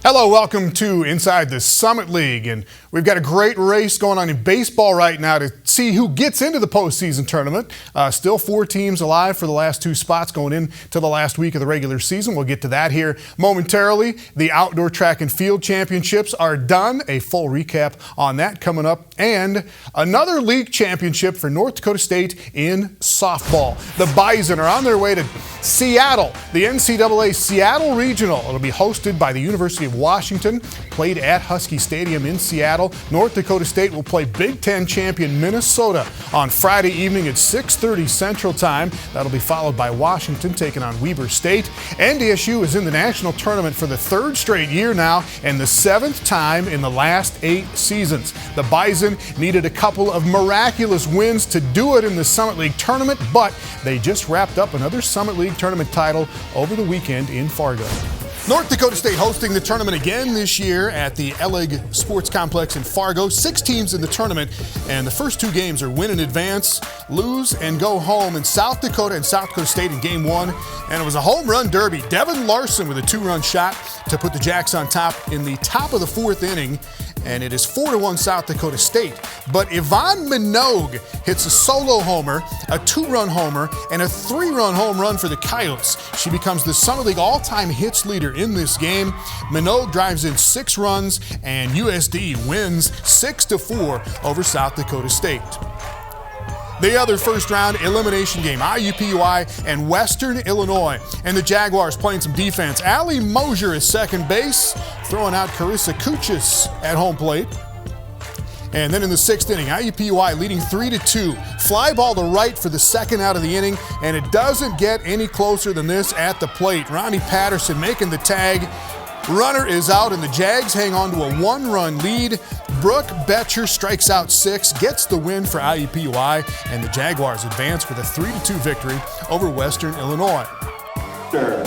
Hello, welcome to Inside the Summit League, and we've got a great race going on in baseball right now to see who gets into the postseason tournament. Still 4 teams alive for the last 2 spots going into the last week of the regular season. We'll get to that here momentarily. The outdoor track and field championships are done. A full recap on that coming up, and another league championship for North Dakota State in softball. The Bison are on their way to Seattle, the NCAA Seattle Regional. It'll be hosted by the University of Washington, played at Husky Stadium in Seattle. North Dakota State will play Big Ten champion Minnesota on Friday evening at 6:30 Central Time. That'll be followed by Washington taking on Weber State. NDSU is in the national tournament for the 3rd straight year now and the 7th time in the last 8 seasons. The Bison needed a couple of miraculous wins to do it in the Summit League tournament, but they just wrapped up another Summit League tournament title over the weekend in Fargo. North Dakota State hosting the tournament again this year at the Elig Sports Complex in Fargo. 6 teams in the tournament, and the first 2 games are win in advance, lose, and go home. In South Dakota and South Dakota State in game 1, and it was a home run derby. Devin Larson with a 2-run shot to put the Jacks on top in the top of the 4th inning, and it is 4-1 South Dakota State. But Yvonne Minogue hits a solo homer, a 2-run homer, and a 3-run home run for the Coyotes. She becomes the Summit League all-time hits leader in this game. Minogue drives in 6 runs, and USD wins 6-4 over South Dakota State. The other first-round elimination game, IUPUI and Western Illinois. And the Jaguars playing some defense. Allie Mosier is second base, throwing out Carissa Kuchis at home plate. And then in the 6th inning, IUPUI leading 3-2. Fly ball to right for the 2nd out of the inning, and it doesn't get any closer than this at the plate. Ronnie Patterson making the tag. Runner is out, and the Jags hang on to a 1-run lead. Brooke Betcher strikes out 6, gets the win for IUPUI, and the Jaguars advance with a 3-2 victory over Western Illinois. Sure.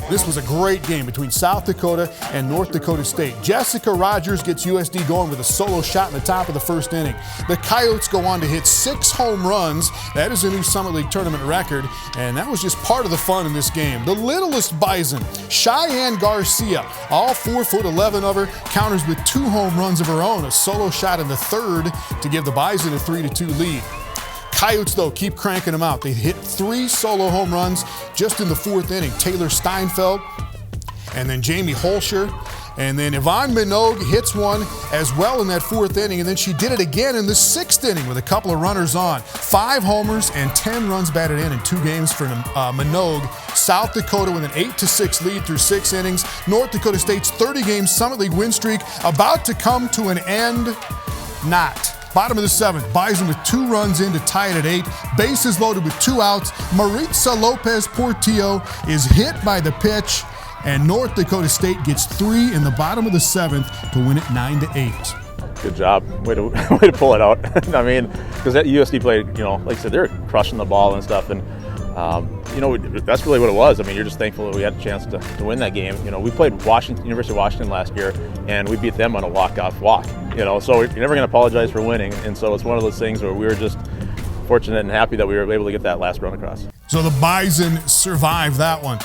This was a great game between South Dakota and North Dakota State. Jessica Rogers gets USD going with a solo shot in the top of the 1st inning. The Coyotes go on to hit 6 home runs. That is a new Summit League tournament record, and that was just part of the fun in this game. The littlest Bison, Cheyenne Garcia, all 4'11" of her, counters with 2 home runs of her own, a solo shot in the 3rd to give the Bison a 3-2 lead. Coyotes, though, keep cranking them out. They hit 3 solo home runs just in the 4th inning. Taylor Steinfeld, and then Jamie Holscher, and then Yvonne Minogue hits one as well in that 4th inning, and then she did it again in the 6th inning with a couple of runners on. 5 homers and 10 runs batted in 2 games for Minogue. South Dakota with an 8-6 lead through 6 innings. North Dakota State's 30-game Summit League win streak about to come to an end. Not. Bottom of the 7th, Bison with 2 runs in to tie it at 8. Bases loaded with 2 outs. Maritza Lopez Portillo is hit by the pitch, and North Dakota State gets 3 in the bottom of the 7th to win it 9-8. Good job. Way to pull it out. I mean, because that USD played, like I said, they're crushing the ball and stuff, and that's really what it was. I mean, you're just thankful that we had a chance to win that game. We played University of Washington last year, and we beat them on a walk-off walk. So you're never going to apologize for winning, and so it's one of those things where we were just fortunate and happy that we were able to get that last run across. So the Bison survived that one.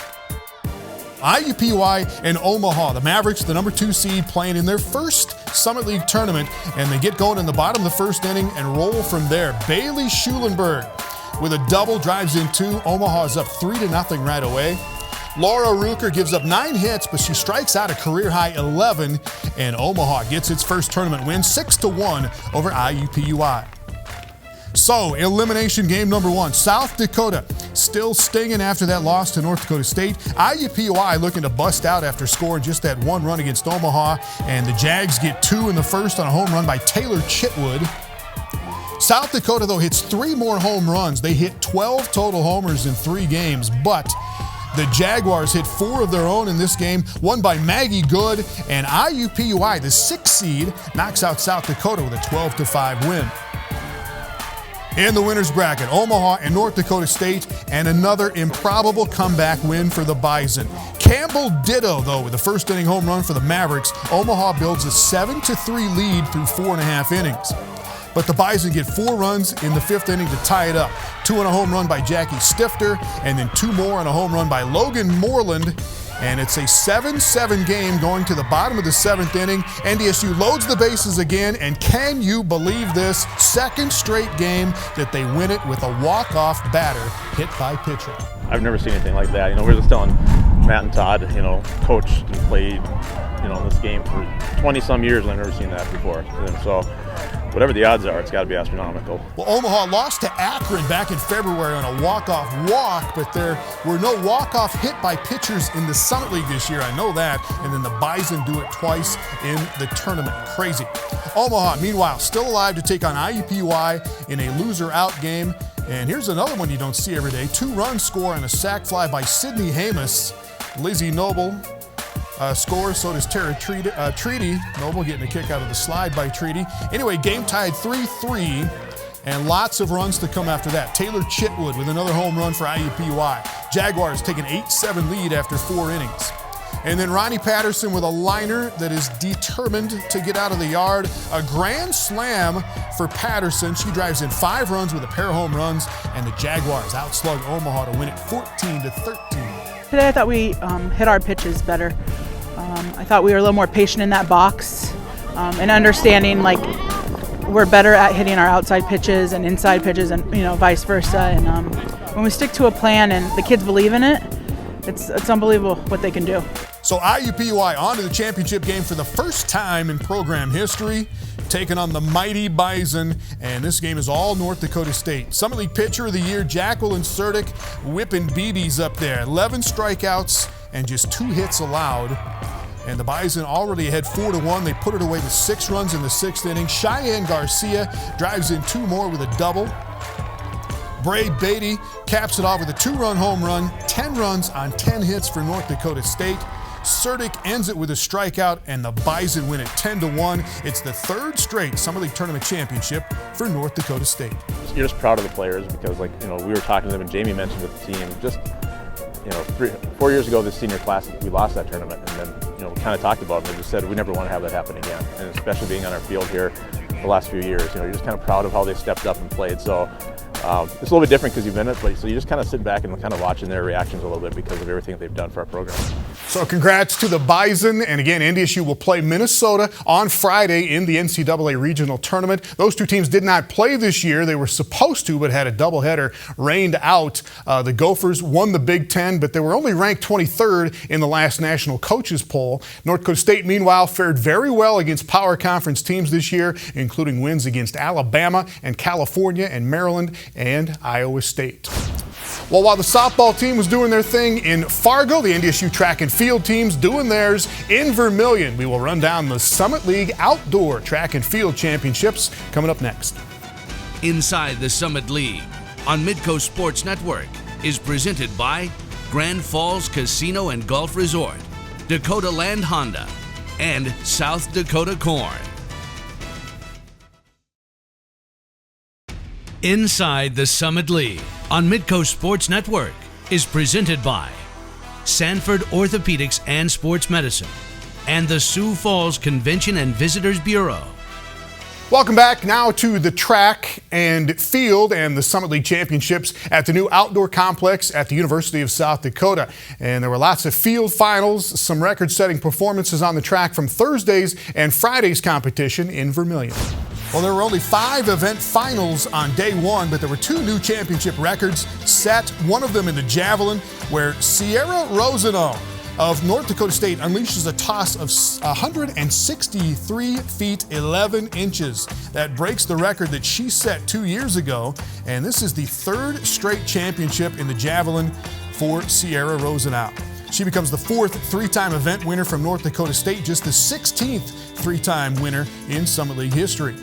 IUPUI and Omaha, the Mavericks, the number 2 seed, playing in their first Summit League tournament, and they get going in the bottom of the 1st inning and roll from there. Bailey Schulenberg with a double drives in 2. Omaha is up 3-0 right away. Laura Ruker gives up 9 hits, but she strikes out a career-high 11, and Omaha gets its first tournament win 6-1 over IUPUI. So, elimination game number 1. South Dakota still stinging after that loss to North Dakota State. IUPUI looking to bust out after scoring just that 1 run against Omaha, and the Jags get 2 in the 1st on a home run by Taylor Chitwood. South Dakota, though, hits 3 more home runs. They hit 12 total homers in 3 games, but the Jaguars hit 4 of their own in this game, won by Maggie Good, and IUPUI, the 6th seed, knocks out South Dakota with a 12-5 win. In the winner's bracket, Omaha and North Dakota State, and another improbable comeback win for the Bison. Campbell Ditto, though, with the 1st inning home run for the Mavericks. Omaha builds a 7-3 lead through 4.5 innings. But the Bison get 4 runs in the 5th inning to tie it up. 2 on a home run by Jackie Stifter, and then 2 more on a home run by Logan Moreland. and it's a 7-7 game going to the bottom of the 7th inning. NDSU loads the bases again, and can you believe this? Second straight game that they win it with a walk-off batter hit by pitcher. I've never seen anything like that. You know, we were just telling Matt and Todd, you know, coached and played, you know, this game for 20-some years, and I've never seen that before. And so, whatever the odds are, it's got to be astronomical. Well, Omaha lost to Akron back in February on a walk-off walk, but there were no walk-off hit by pitchers in the Summit League this year. I know that. And then the Bison do it twice in the tournament. Crazy. Omaha, meanwhile, still alive to take on IUPUI in a loser-out game. And here's another one you don't see every day. 2-run score on a sac fly by Sidney Hamus. Lizzie Noble scores, so does Tara Treaty. Noble getting a kick out of the slide by Treaty. Anyway, game tied 3-3, and lots of runs to come after that. Taylor Chitwood with another home run for IUPUI. Jaguars take an 8-7 lead after 4 innings. And then Ronnie Patterson with a liner that is determined to get out of the yard. A grand slam for Patterson. She drives in 5 runs with a pair of home runs, and the Jaguars outslug Omaha to win it 14-13. Today I thought we hit our pitches better. I thought we were a little more patient in that box and understanding like we're better at hitting our outside pitches and inside pitches and, you know, vice versa. And when we stick to a plan and the kids believe in it, it's unbelievable what they can do. So IUPUI on to the championship game for the first time in program history, taking on the mighty Bison, and this game is all North Dakota State. Summit League Pitcher of the Year, Jacqueline Surdick, whipping BBs up there. 11 strikeouts and just 2 hits allowed. And the Bison already ahead 4-1. They put it away with 6 runs in the 6th inning. Cheyenne Garcia drives in 2 more with a double. Bray Beatty caps it off with a 2-run home run, 10 runs on 10 hits for North Dakota State. Surdick ends it with a strikeout, and the Bison win it 10-1. It's the 3rd straight Summer League Tournament championship for North Dakota State. You're just proud of the players because, like, you know, we were talking to them, and Jamie mentioned with the team, just, you know, 4 years ago, this senior class, we lost that tournament, and then, you know, we kind of talked about it, and they just said we never want to have that happen again, and especially being on our field here the last few years, you know, you're just kind of proud of how they stepped up and played. So it's a little bit different because you've been in it, but so you just kind of sit back and kind of watching their reactions a little bit because of everything they've done for our program. So congrats to the Bison, and again, NDSU will play Minnesota on Friday in the NCAA regional tournament. Those 2 teams did not play this year. They were supposed to, but had a doubleheader rained out. The Gophers won the Big Ten, but they were only ranked 23rd in the last national coaches poll. North Dakota State, meanwhile, fared very well against power conference teams this year, including wins against Alabama and California and Maryland and Iowa State. Well, while the softball team was doing their thing in Fargo, the NDSU track and field team's doing theirs in Vermillion. We will run down the Summit League Outdoor Track and Field Championships coming up next. Inside the Summit League on Midco Sports Network is presented by Grand Falls Casino and Golf Resort, Dakota Land Honda, and South Dakota Corn. Inside the Summit League on Midco Sports Network is presented by Sanford Orthopedics and Sports Medicine and the Sioux Falls Convention and Visitors Bureau. Welcome back now to the track and field and the Summit League Championships at the new outdoor complex at the University of South Dakota. And there were lots of field finals, some record-setting performances on the track from Thursday's and Friday's competition in Vermillion. Well, there were only 5 event finals on day 1, but there were 2 new championship records set. One of them in the javelin, where Sierra Rosano of North Dakota State unleashes a toss of 163 feet 11 inches. That breaks the record that she set 2 years ago, and this is the 3rd straight championship in the javelin for Sierra Rosano. She becomes the 4th 3-time event winner from North Dakota State, just the 16th 3-time winner in Summit League history.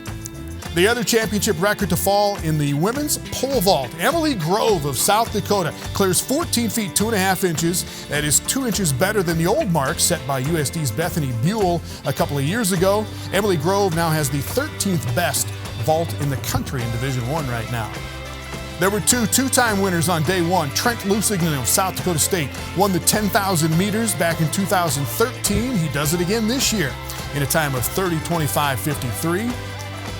The other championship record to fall in the women's pole vault. Emily Grove of South Dakota clears 14 feet 2.5 inches. That is 2 inches better than the old mark set by USD's Bethany Buell a couple of years ago. Emily Grove now has the 13th best vault in the country in Division I right now. There were 2 two-time winners on day 1. Trent Lusignan of South Dakota State won the 10,000 meters back in 2013. He does it again this year in a time of 30:25:53.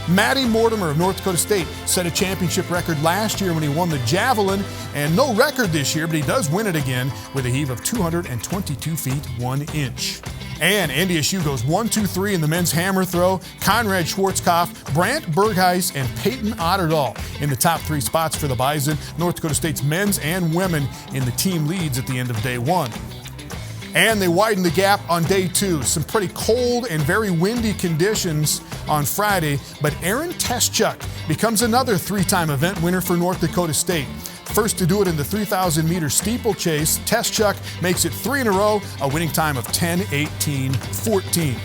Matty Mortimer of North Dakota State set a championship record last year when he won the javelin, and no record this year, but he does win it again with a heave of 222 feet 1 inch. And NDSU goes 1-2-3 in the men's hammer throw. Conrad Schwarzkopf, Brant Bergheis, and Peyton Otterdahl in the top 3 spots for the Bison. North Dakota State's men's and women in the team leads at the end of day 1. And they widened the gap on day 2. Some pretty cold and very windy conditions on Friday, but Aaron Teschuk becomes another 3-time event winner for North Dakota State. First to do it in the 3,000-meter steeplechase, Teschuk makes it 3 in a row, a winning time of 10:18:14.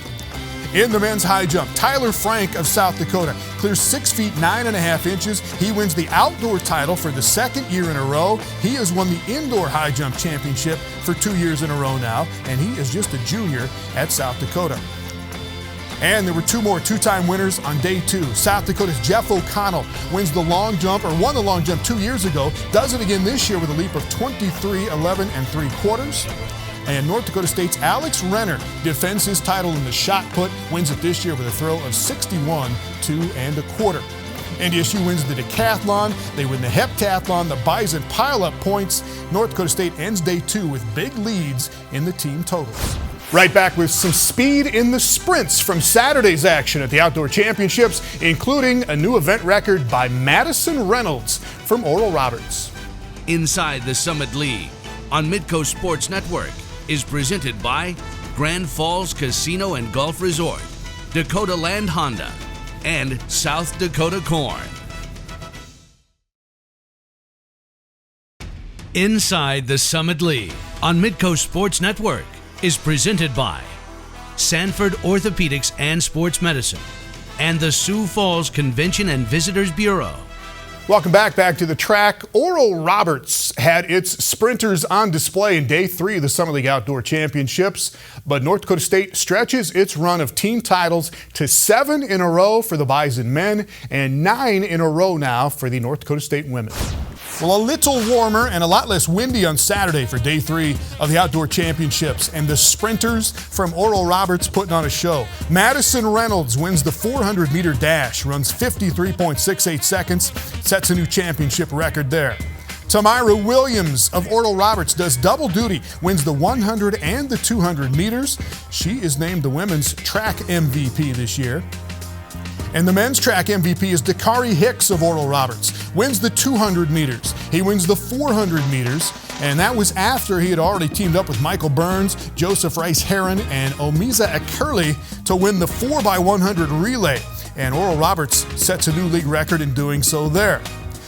In the men's high jump, Tyler Frank of South Dakota clears 6 feet 9.5 inches. He wins the outdoor title for the 2nd year in a row. He has won the indoor high jump championship for 2 years in a row now, and he is just a junior at South Dakota. And there were 2 more 2-time winners on day 2. South Dakota's Jeff O'Connell wins the long jump, or won the long jump 2 years ago, does it again this year with a leap of 23:11 3/4. And North Dakota State's Alex Renner defends his title in the shot put, wins it this year with a throw of 61 2 1/4. NDSU wins the decathlon, they win the heptathlon, the Bison pile up points. North Dakota State ends day 2 with big leads in the team totals. Right back with some speed in the sprints from Saturday's action at the Outdoor Championships, including a new event record by Madison Reynolds from Oral Roberts. Inside the Summit League on Midco Sports Network is presented by Grand Falls Casino and Golf Resort, Dakota Land Honda, and South Dakota Corn. Inside the Summit League on Midco Sports Network is presented by Sanford Orthopedics and Sports Medicine and the Sioux Falls Convention and Visitors Bureau. Welcome back to the track. Oral Roberts had its sprinters on display in day 3 of the Summer League Outdoor Championships, but North Dakota State stretches its run of team titles to 7 in a row for the Bison men and 9 in a row now for the North Dakota State women. Well, a little warmer and a lot less windy on Saturday for day 3 of the Outdoor Championships, and the sprinters from Oral Roberts putting on a show. Madison Reynolds wins the 400-meter dash, runs 53.68 seconds, sets a new championship record there. Tamira Williams of Oral Roberts does double duty, wins the 100 and the 200 meters. She is named the women's track MVP this year. And the men's track MVP is Dakari Hicks of Oral Roberts, wins the 200 meters. He wins the 400 meters, and that was after he had already teamed up with Michael Burns, Joseph Rice-Heron, and Omiza Akerli to win the 4x100 relay. And Oral Roberts sets a new league record in doing so there.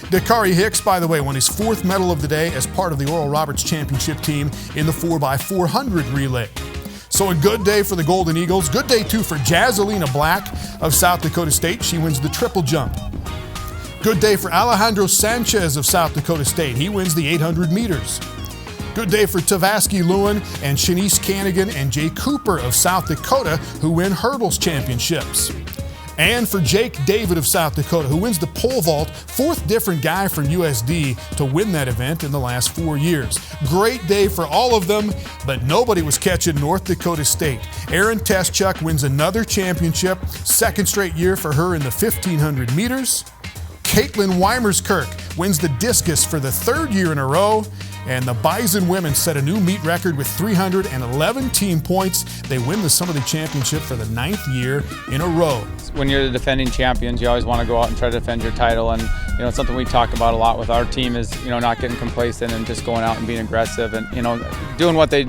Dakari Hicks, by the way, won his 4th medal of the day as part of the Oral Roberts championship team in the 4x400 relay. So a good day for the Golden Eagles. Good day, too, for Jazalina Black of South Dakota State. She wins the triple jump. Good day for Alejandro Sanchez of South Dakota State. He wins the 800 meters. Good day for Tavaski Lewin and Shanice Canigan and Jay Cooper of South Dakota, who win hurdles championships. And for Jake David of South Dakota, who wins the pole vault, 4th different guy from USD to win that event in the last 4 years. Great day for all of them, but nobody was catching North Dakota State. Aaron Teschuk wins another championship, 2nd straight year for her in the 1,500 meters. Caitlin Weimerskirk wins the discus for the 3rd year in a row. And the Bison women set a new meet record with 311 team points. They win the Summer League Championship for the 9th year in a row. When you're the defending champions, you always want to go out and try to defend your title. And it's something we talk about a lot with our team is not getting complacent and just going out and being aggressive and doing what they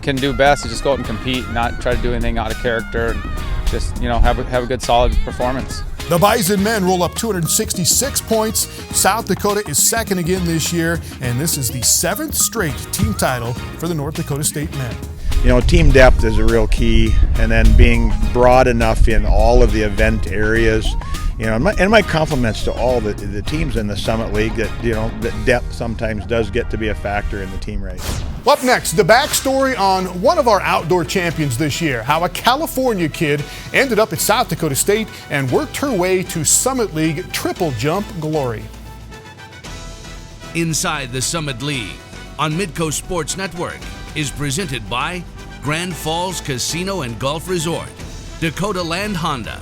can do best is just go out and compete, not try to do anything out of character, and just have a good solid performance. The Bison men roll up 266 points. South Dakota is 2nd again this year, and this is the 7th straight team title for the North Dakota State men. Team depth is a real key, and then being broad enough in all of the event areas. And my compliments to all the teams in the Summit League that that depth sometimes does get to be a factor in the team race. Up next, the backstory on one of our outdoor champions this year, how a California kid ended up at South Dakota State and worked her way to Summit League triple jump glory. Inside the Summit League on Midco Sports Network is presented by Grand Falls Casino and Golf Resort, Dakota Land Honda,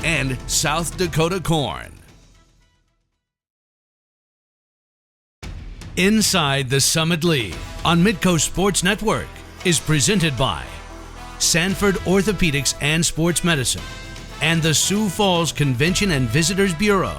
and South Dakota Corn. Inside the Summit League on Midco Sports Network is presented by Sanford Orthopedics and Sports Medicine and the Sioux Falls Convention and Visitors Bureau.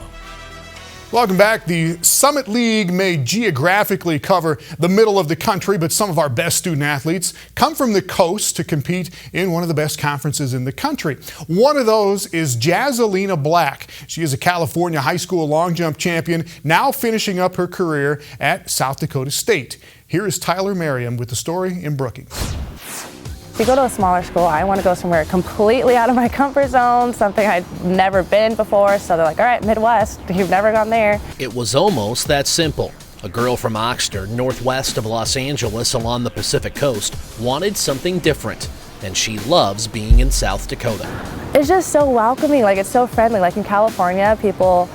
Welcome back. The Summit League may geographically cover the middle of the country, but some of our best student athletes come from the coast to compete in one of the best conferences in the country. One of those is Jazzalina Black. She is a California high school long jump champion, now finishing up her career at South Dakota State. Here is Tyler Merriam with the story in Brookings. If you go to a smaller school, I want to go somewhere completely out of my comfort zone, something I'd never been before. So they're like, all right, Midwest, you've never gone there. It was almost that simple. A girl from Oxnard, northwest of Los Angeles along the Pacific coast, wanted something different. And she loves being in South Dakota. It's just so welcoming, like it's so friendly. Like in California, people,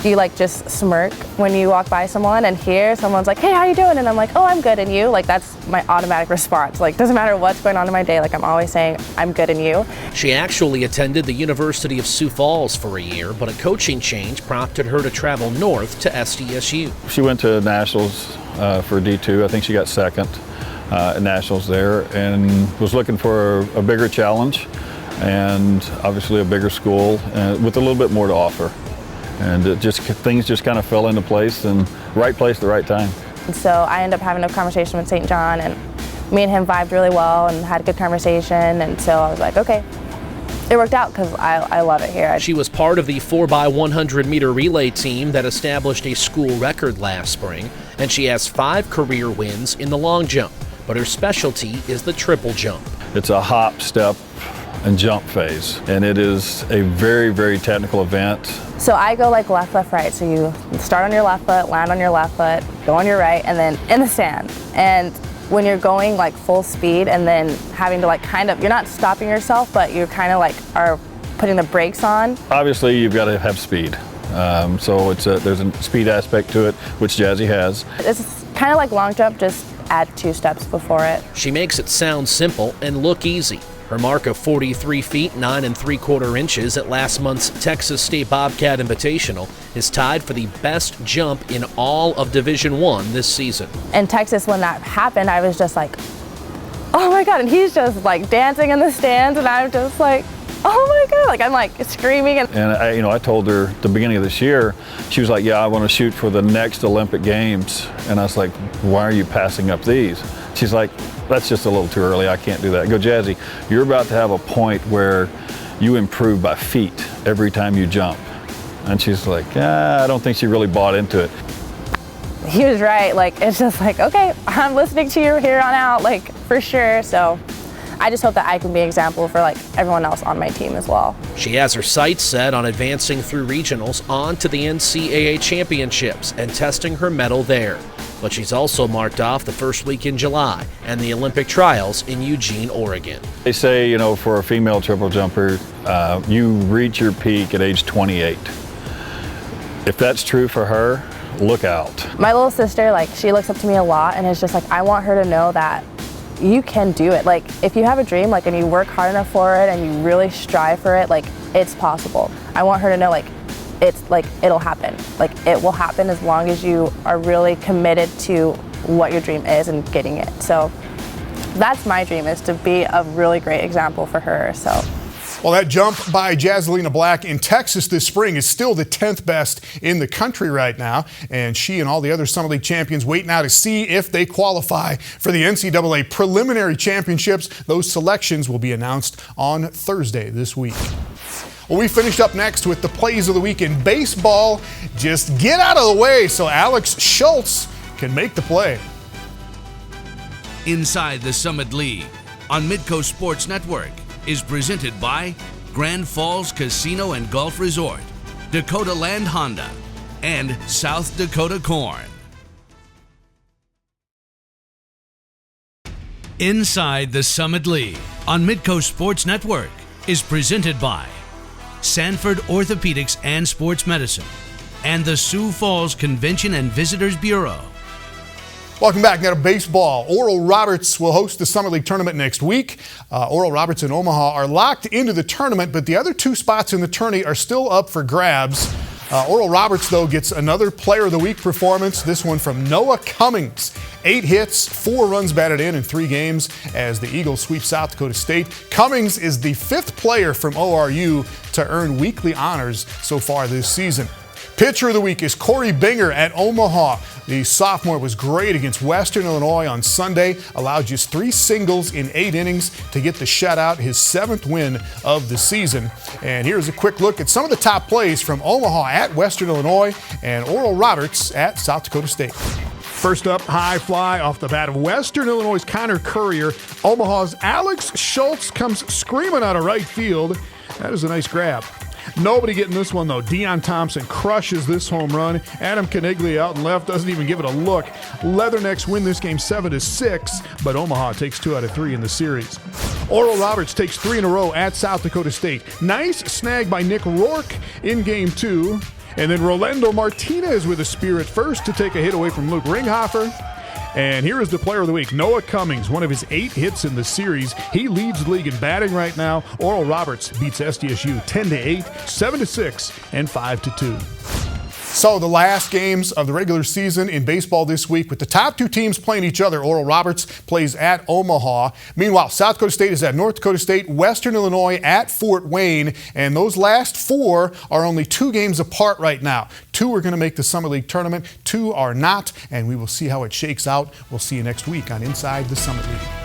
you like just smirk when you walk by someone, and here someone's like, hey, how you doing? And I'm like, oh, I'm good, and you? Like that's my automatic response. Like doesn't matter what's going on in my day, like I'm always saying, I'm good, and you? She actually attended the University of Sioux Falls for a year, but a coaching change prompted her to travel north to SDSU. She went to Nationals for D2. I think she got second at Nationals there, and was looking for a bigger challenge and obviously a bigger school with a little bit more to offer. And things just kind of fell into place, and right place, the right time. And so I ended up having a conversation with St. John, and me and him vibed really well and had a good conversation. And so I was like, okay, it worked out because I love it here. She was part of the 4x100 meter relay team that established a school record last spring, and she has 5 career wins in the long jump. But her specialty is the triple jump. It's a hop, step, and jump phase, and it is a very, very technical event. So I go like left, left, right. So you start on your left foot, land on your left foot, go on your right, and then in the sand. And when you're going like full speed and then having to like kind of, you're not stopping yourself, but you're kind of like are putting the brakes on. Obviously, you've got to have speed. So there's a speed aspect to it, which Jazzy has. It's kind of like long jump, just add 2 steps before it. She makes it sound simple and look easy. Her mark of 43 feet 9 3/4 inches at last month's Texas State Bobcat Invitational is tied for the best jump in all of Division I this season. In Texas, when that happened, I was just like, oh my God, and he's just like dancing in the stands, and I'm just like, oh my God, like I'm like screaming. And I told her at the beginning of this year, she was like, yeah, I want to shoot for the next Olympic Games. And I was like, why are you passing up these? She's like, that's just a little too early, I can't do that. I go, Jazzy, you're about to have a point where you improve by feet every time you jump. And she's like, I don't think she really bought into it. He was right, like it's just like, okay, I'm listening to you here on out, like for sure. So I just hope that I can be an example for like everyone else on my team as well. She has her sights set on advancing through regionals on to the NCAA championships and testing her mettle there. But she's also marked off the first week in July and the Olympic trials in Eugene, Oregon. They say, for a female triple jumper, you reach your peak at age 28. If that's true for her, look out. My little sister, like she looks up to me a lot, and it's just like, I want her to know that you can do it. Like if you have a dream, like, and you work hard enough for it and you really strive for it, like it's possible. I want her to know, like, it's like it'll happen. Like it will happen as long as you are really committed to what your dream is and getting it. So that's my dream, is to be a really great example for her. So. Well, that jump by Jazzalina Black in Texas this spring is still the 10th best in the country right now. And she and all the other Summit League champions wait now to see if they qualify for the NCAA preliminary championships. Those selections will be announced on Thursday this week. Well, we finished up next with the plays of the week in baseball. Just get out of the way so Alex Schultz can make the play. Inside the Summit League on Midco Sports Network is presented by Grand Falls Casino and Golf Resort, Dakota Land Honda, and South Dakota Corn. Inside the Summit League on Midco Sports Network is presented by Sanford Orthopedics and Sports Medicine and the Sioux Falls Convention and Visitors Bureau. Welcome back now to baseball. Oral Roberts will host the Summer League tournament next week. Oral Roberts and Omaha are locked into the tournament, but the other two spots in the tourney are still up for grabs. Oral Roberts, though, gets another Player of the Week performance, this one from Noah Cummings. 8 hits, 4 runs batted in 3 games as the Eagles sweep South Dakota State. Cummings is the 5th player from ORU to earn weekly honors so far this season. Pitcher of the Week is Corey Binger at Omaha. The sophomore was great against Western Illinois on Sunday, allowed just 3 singles in 8 innings to get the shutout, his 7th win of the season. And here's a quick look at some of the top plays from Omaha at Western Illinois and Oral Roberts at South Dakota State. First up, high fly off the bat of Western Illinois' Connor Courier. Omaha's Alex Schultz comes screaming out of right field. That is a nice grab. Nobody getting this one, though. Deion Thompson crushes this home run. Adam Caniglia out and left doesn't even give it a look. Leathernecks win this game 7-6, but Omaha takes 2 out of 3 in the series. Oral Roberts takes 3 in a row at South Dakota State. Nice snag by Nick Rourke in Game 2. And then Rolando Martinez with a spear at first to take a hit away from Luke Ringhofer. And here is the Player of the Week, Noah Cummings, one of his 8 hits in the series. He leads the league in batting right now. Oral Roberts beats SDSU 10-8, 7-6, and 5-2. So the last games of the regular season in baseball this week with the top 2 teams playing each other. Oral Roberts plays at Omaha. Meanwhile, South Dakota State is at North Dakota State, Western Illinois at Fort Wayne, and those last 4 are only 2 games apart right now. 2 are going to make the Summer League tournament, 2 are not, and we will see how it shakes out. We'll see you next week on Inside the Summit League.